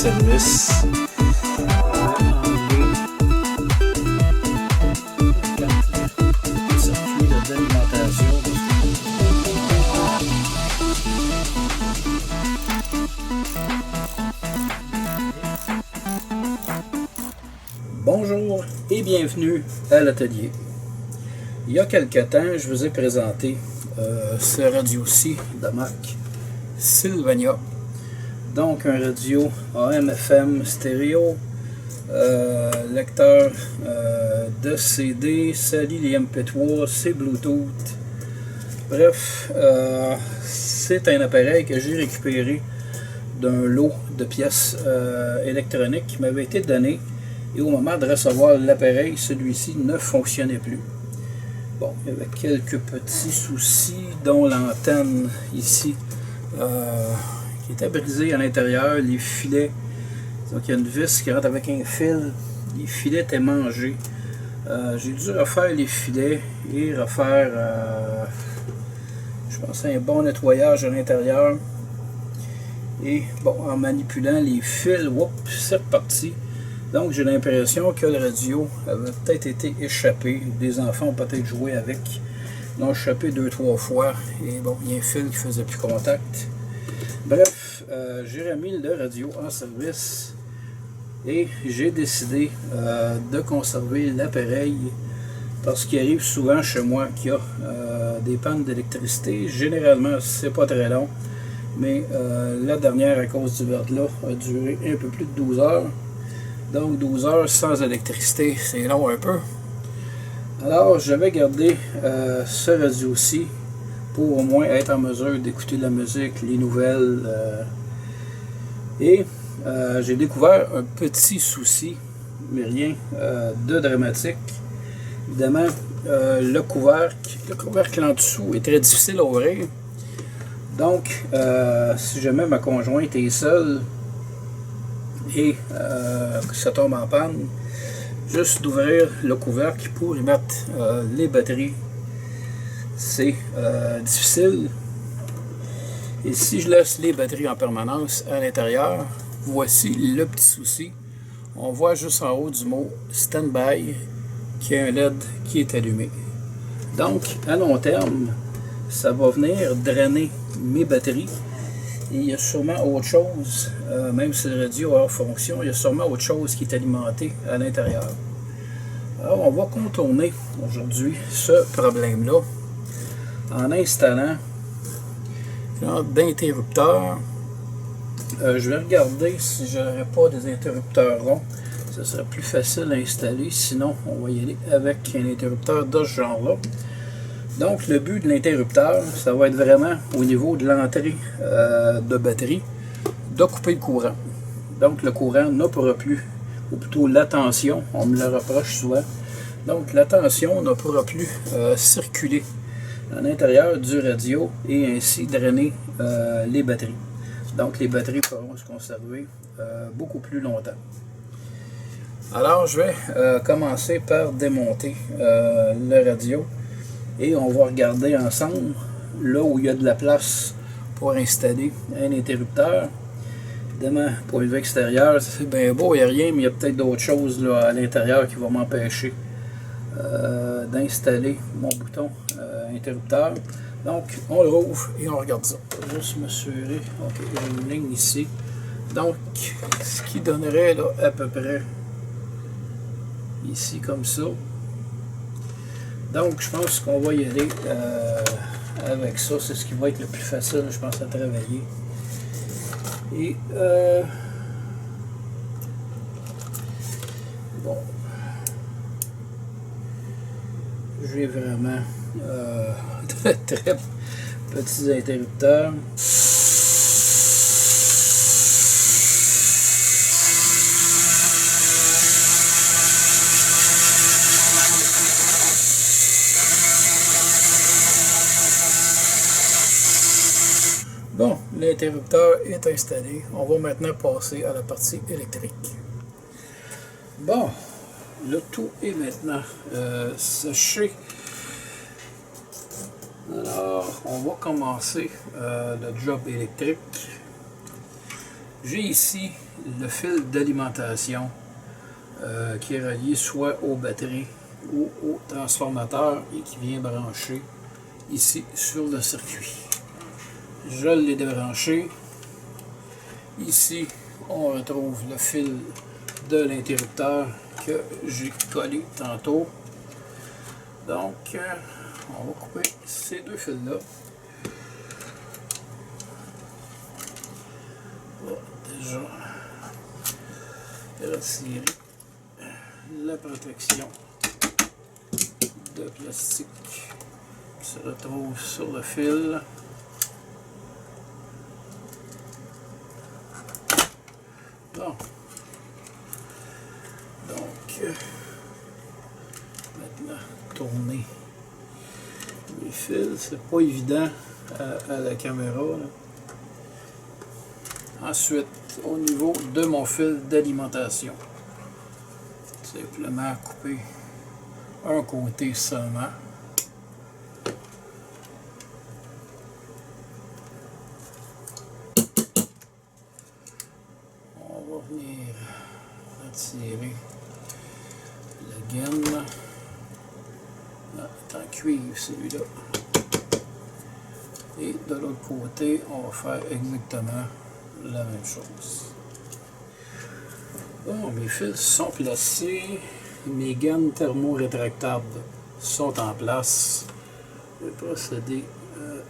service. Circuit d'alimentation. Bonjour et bienvenue à l'atelier. Il y a quelque temps, je vous ai présenté ce radio-ci de marque Sylvania. Donc un radio AM/FM stéréo, lecteur de CD, ça lit les MP3, c'est Bluetooth. Bref, c'est un appareil que j'ai récupéré d'un lot de pièces électroniques qui m'avait été donné. Et au moment de recevoir l'appareil, celui-ci ne fonctionnait plus. Bon, il y avait quelques petits soucis, dont l'antenne ici qui était brisée à l'intérieur, les filets. Donc il y a une vis qui rentre avec un fil, les filets étaient mangés. J'ai dû refaire les filets et refaire, je pense, un bon nettoyage à l'intérieur. Et bon, en manipulant les fils, c'est reparti. Donc j'ai l'impression que le radio avait peut-être été échappé. Des enfants ont peut-être joué avec. Ils l'ont échappé 2-3 fois. Et bon, il y a un fil qui faisait plus contact. Bref, j'ai remis le radio en service. Et j'ai décidé de conserver l'appareil. Parce qu'il arrive souvent chez moi qu'il y a des pannes d'électricité. Généralement, c'est pas très long. Mais la dernière, à cause du verglas, a duré un peu plus de 12 heures. Donc 12 heures sans électricité, c'est long un peu. Alors je vais garder ce radio-ci pour au moins être en mesure d'écouter la musique, les nouvelles. Et j'ai découvert un petit souci, mais rien de dramatique. Évidemment, le couvercle en dessous est très difficile à ouvrir. Donc, si jamais ma conjointe est seule, et que ça tombe en panne, juste d'ouvrir le couvercle pour y mettre les batteries, c'est difficile. Et si je laisse les batteries en permanence à l'intérieur, voici le petit souci. On voit juste en haut du mot Standby qu'il y a un LED qui est allumé. Donc à long terme, ça va venir drainer mes batteries. Et il y a sûrement autre chose, même si le radio est hors fonction, il y a sûrement autre chose qui est alimentée à l'intérieur. Alors on va contourner aujourd'hui ce problème-là en installant d'interrupteurs. Je vais regarder si je n'aurais pas des interrupteurs ronds. Ce serait plus facile à installer, sinon on va y aller avec un interrupteur de ce genre-là. Donc le but de l'interrupteur, ça va être vraiment au niveau de l'entrée de batterie, de couper le courant. Donc le courant ne pourra plus, ou plutôt la tension, on me le reproche souvent. Donc la tension ne pourra plus circuler à l'intérieur du radio et ainsi drainer les batteries. Donc les batteries pourront se conserver beaucoup plus longtemps. Alors je vais commencer par démonter le radio. Et on va regarder ensemble là où il y a de la place pour installer un interrupteur. Évidemment, pour le vue extérieur, c'est bien beau, il n'y a rien, mais il y a peut-être d'autres choses là, à l'intérieur qui vont m'empêcher d'installer mon bouton interrupteur. Donc, on le rouvre et on regarde ça. Je vais juste m'assurer. Ok, j'ai une ligne ici. Donc, ce qui donnerait là, à peu près ici comme ça. Donc, je pense qu'on va y aller avec ça. C'est ce qui va être le plus facile, je pense, à travailler. Et, bon, j'ai vraiment très petits interrupteurs. Bon, l'interrupteur est installé. On va maintenant passer à la partie électrique. Bon, le tout est maintenant séché. Alors, on va commencer le job électrique. J'ai ici le fil d'alimentation qui est relié soit aux batteries ou au transformateur et qui vient brancher ici sur le circuit. Je l'ai débranché. Ici, on retrouve le fil de l'interrupteur que j'ai collé tantôt. Donc, on va couper ces deux fils-là. On va déjà retirer la protection de plastique qui se retrouve sur le fil. Bon. Donc, maintenant, tourner les fils, c'est pas évident à la caméra, là. Ensuite, au niveau de mon fil d'alimentation, simplement couper un côté seulement. On va venir retirer la gaine. En cuivre celui-là. Et de l'autre côté, on va faire exactement la même chose. Bon, mes fils sont placés, mes gaines thermo-rétractables sont en place. Je vais procéder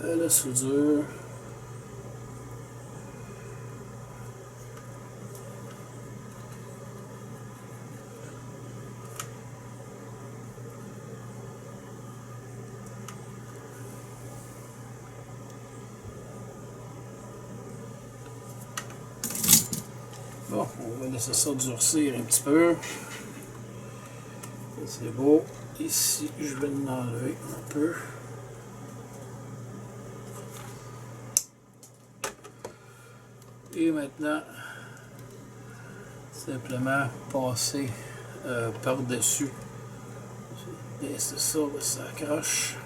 à la soudure. Bon, on va laisser ça durcir un petit peu. C'est beau. Ici, je vais l'enlever un peu. Et maintenant, simplement passer par-dessus. C'est ça, ça accroche.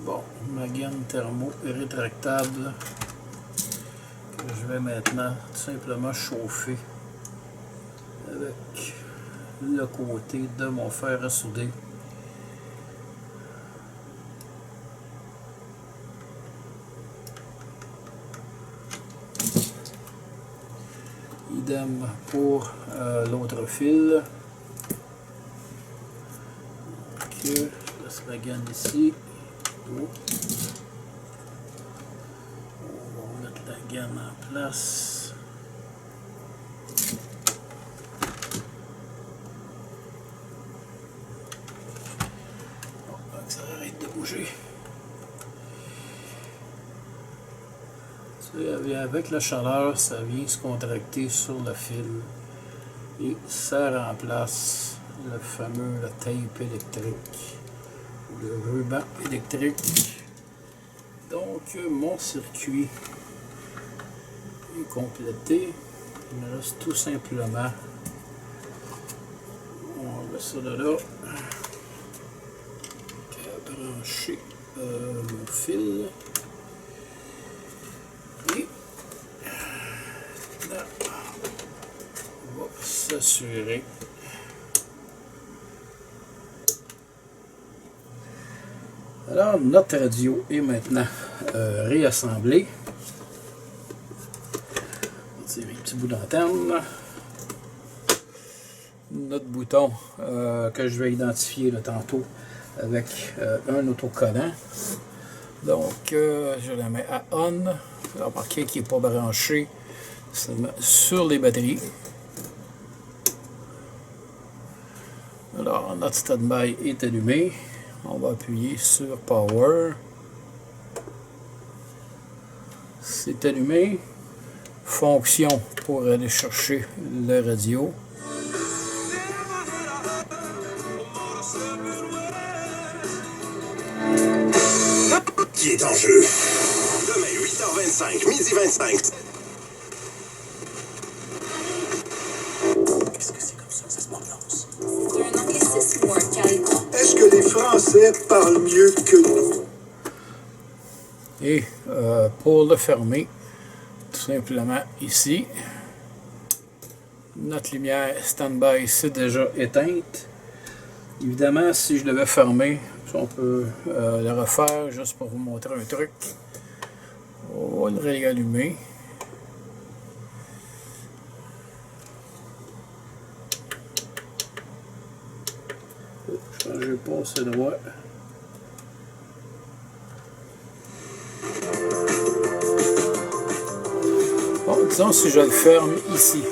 Bon, ma gaine thermo est rétractable. Je vais maintenant tout simplement chauffer avec le côté de mon fer à souder. Idem pour l'autre fil. Donc, je laisse la gaine ici. Oh. Gamme en place. Donc ça arrête de bouger. Avec la chaleur, ça vient se contracter sur le fil et ça remplace le fameux tape électrique, le ruban électrique. Donc mon circuit complété. Il me reste tout simplement, on va ça de là, à brancher mon fil et là, on va s'assurer alors notre radio est maintenant réassemblée. Un petit bout d'antenne, notre bouton que je vais identifier là, tantôt avec un autocollant. Donc je le mets à on. Remarquez qu'il n'est pas branché sur les batteries. Alors notre stand-by est allumé. On va appuyer sur power. C'est allumé. Fonction pour aller chercher le radio. Qui est en jeu? Demain, 8h25, midi 25. Qu'est-ce que c'est comme ça se prononce? C'est un anglicisme ou un calme? Est-ce que les Français parlent mieux que nous? Et pour le fermer, tout simplement ici. Notre lumière stand-by, c'est déjà éteinte. Évidemment, si je devais fermer, on peut le refaire juste pour vous montrer un truc. On va le réallumer. Je pense que je vais passer droit. Bon, disons si je le ferme ici.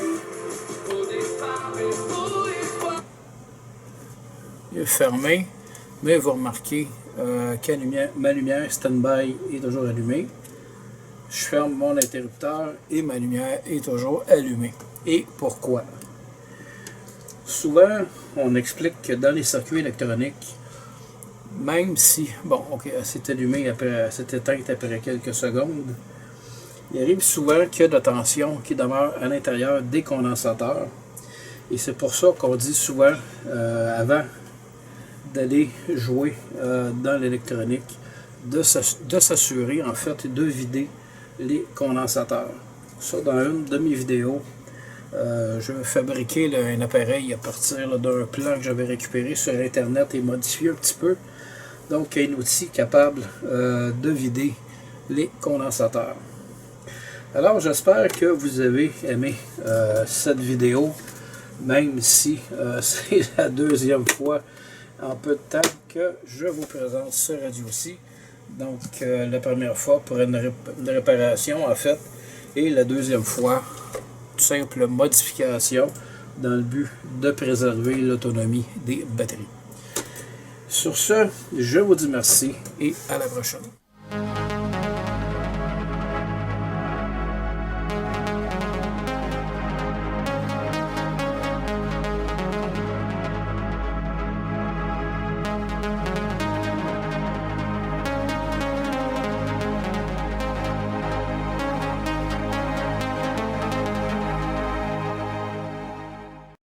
Il est fermé, mais vous remarquez que ma lumière stand-by est toujours allumée. Je ferme mon interrupteur et ma lumière est toujours allumée. Et pourquoi? Souvent, on explique que dans les circuits électroniques, même si, bon, ok, elle s'est allumée, elle s'est éteinte après quelques secondes, il arrive souvent qu'il y a de la tension qui demeure à l'intérieur des condensateurs. Et c'est pour ça qu'on dit souvent, avant d'aller jouer dans l'électronique, de s'assurer en fait de vider les condensateurs. Ça, dans une de mes vidéos, je vais fabriquer un appareil à partir d'un plan que j'avais récupéré sur internet et modifié un petit peu. Donc un outil capable de vider les condensateurs. Alors j'espère que vous avez aimé cette vidéo, même si c'est la deuxième fois en peu de temps que je vous présente ce radio-ci. Donc la première fois pour une réparation en fait, et la deuxième fois, une simple modification dans le but de préserver l'autonomie des batteries. Sur ce, je vous dis merci et à la prochaine.